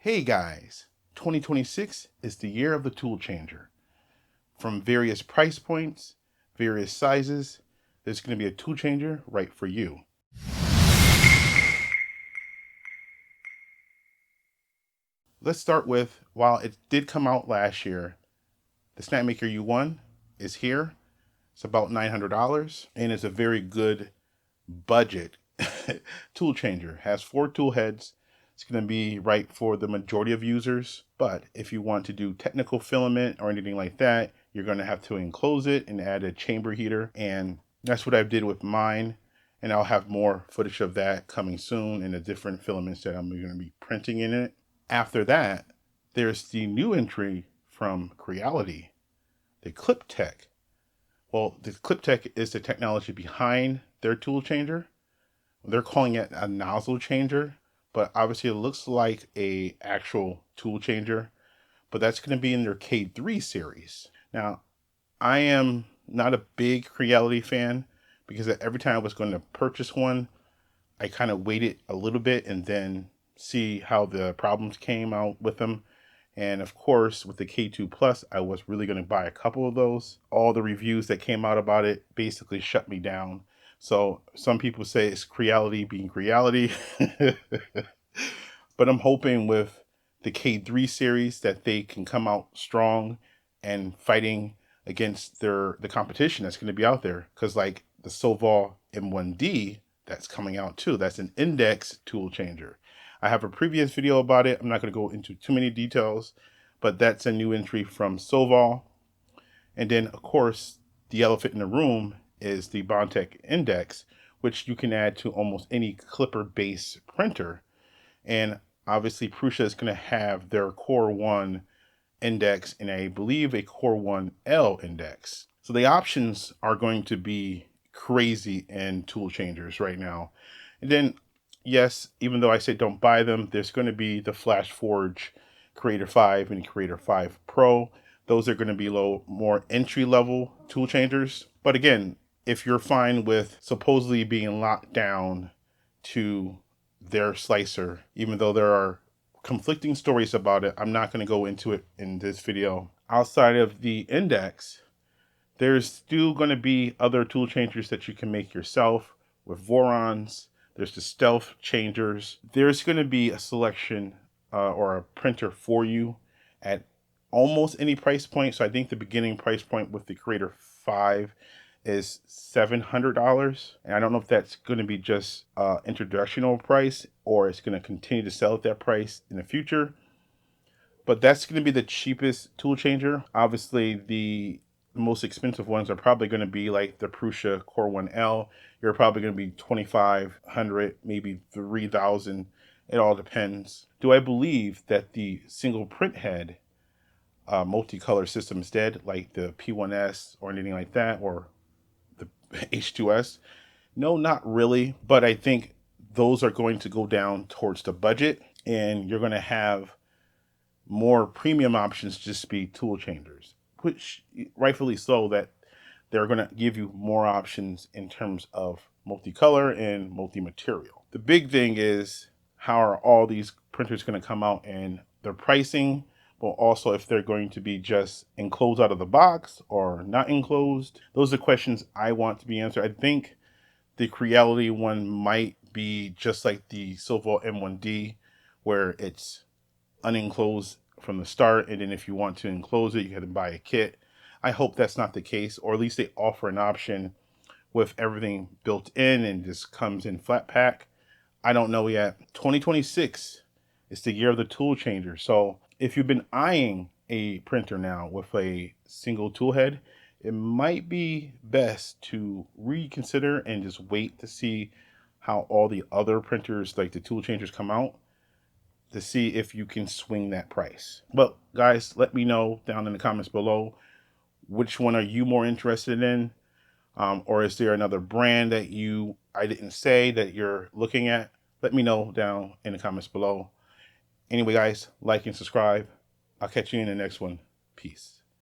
Hey guys, 2026 is the year of the tool changer. From various price points, various sizes, there's going to be a tool changer right for you. Let's start with, while it did come out last year, the Snapmaker U1 is here. It's about $900 and it's a very good budget tool changer. Has 4 tool heads. It's going to be right for the majority of users, but if you want to do technical filament or anything like that, you're going to have to enclose it and add a chamber heater, and that's what I did with mine, and I'll have more footage of that coming soon and the different filaments that I'm going to be printing in it. After that, there's the new entry from Creality, the Clip Tech. Well, the Clip Tech is the technology behind their tool changer. They're calling it a nozzle changer, but obviously it looks like a actual tool changer, but that's going to be in their K3 series. Now, I am not a big Creality fan because every time I was going to purchase one, I kind of waited a little bit and then see how the problems came out with them. And of course, with the K2 Plus, I was really going to buy a couple of those. All the reviews that came out about it basically shut me down. So some people say it's Creality being Creality. But I'm hoping with the K3 series that they can come out strong and fighting against the competition that's going to be out there. Because like the Soval M1D that's coming out too, that's an index tool changer. I have a previous video about it. I'm not going to go into too many details, but that's a new entry from Soval. And then, of course, the elephant in the room is the Bondtech Index, which you can add to almost any clipper-based printer. And obviously, Prusa is going to have their Core 1 index and I believe a Core 1L index. So the options are going to be crazy in tool changers right now. And then, yes, even though I say don't buy them, there's going to be the FlashForge Creator 5 and Creator 5 Pro. Those are going to be more entry-level tool changers. But again, if you're fine with supposedly being locked down to their slicer, even though there are conflicting stories about it, I'm not going to go into it in this video. Outside of the index, there's still going to be other tool changers that you can make yourself with Vorons. There's the stealth changers. There's going to be a selection or a printer for you at almost any price point. So I think the beginning price point with the Creator 5 is $700. And I don't know if that's going to be just introductional price or it's going to continue to sell at that price in the future. But that's going to be the cheapest tool changer. Obviously, the most expensive ones are probably going to be like the Prusa Core 1L. You're probably going to be $2,500, maybe $3,000. It all depends. Do I believe that the single print head multicolor system is dead, like the P1S or anything like that, or the H2S? No, not really. But I think those are going to go down towards the budget, and you're going to have more premium options just be tool changers, which rightfully so, that they're going to give you more options in terms of multicolor and multi-material. The big thing is how are all these printers going to come out and their pricing, but also if they're going to be just enclosed out of the box or not enclosed. Those are questions I want to be answered. I think the Creality one might be just like the Soval M1D, where it's unenclosed from the start, and then if you want to enclose it, you have to buy a kit. I hope that's not the case, or at least they offer an option with everything built in and just comes in flat pack. I don't know yet. 2026 is the year of the tool changer. So if you've been eyeing a printer now with a single tool head, it might be best to reconsider and just wait to see how all the other printers like the tool changers come out, to see if you can swing that price. But guys, let me know down in the comments below, which one are you more interested in? Or is there another brand that I didn't say that you're looking at? Let me know down in the comments below. Anyway, guys, like and subscribe. I'll catch you in the next one. Peace.